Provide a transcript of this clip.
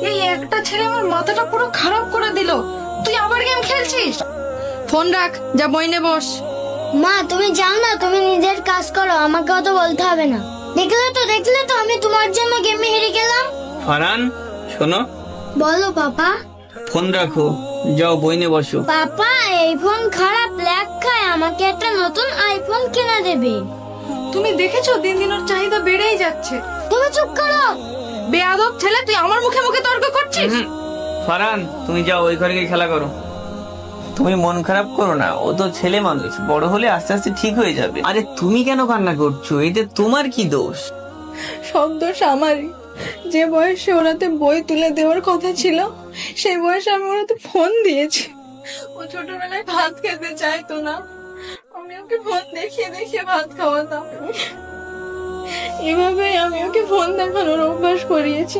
এই একটা ছেলে আমার মাথাটা পুরো খারাপ করে দিল। তুই আবার গেম খেলছিস? ফোন রাখ, যা বই নে বস। মা তুমি যাও না, তুমি নিজের কাজ করো, আমাকে অত বলতে হবে না। দেখলে তো আমি তোমার জন্য গেমে হেরে গেলাম। ফারহান শোনো, বলো পাপা। ফোন রাখো, যাও বই নিয়ে বসো। পাপা এই ফোন খারাপ, ল্যাগ খায়, আমাকে একটা নতুন আইফোন কিনে দেবে। তুমি দেখেছো দিন দিন ওর চাহিদা বেড়েই যাচ্ছে। তুমি চুপ করো। বেয়াদব ছেলে, তুই আমার মুখে মুখে তর্ক করছিস। ফারহান তুমি যাও ওই ঘরে গিয়ে খেলা করো। তুমি মন খারাপ করো না, ও তো ছেলে মানুষ, বড় হলে আস্তে আস্তে ঠিক হয়ে যাবে। আরে তুমি কেন কান্না করছো? এতে তোমার কি দোষ? সব দোষ আমারই। যে বয়সে ওরাতে বই তুলে দেওয়ার কথা ছিল, সেই বয়সে আমি ওরাতে ফোন দিয়েছি। ও ছোটবেলায় ভাত খেতে চাইতো না, আমি ওকে ফোন দেখিয়ে দেখিয়ে ভাত খাওয়াতাম। এভাবেই আমি ওকে ফোন দেখানোর অভ্যাস করিয়েছি।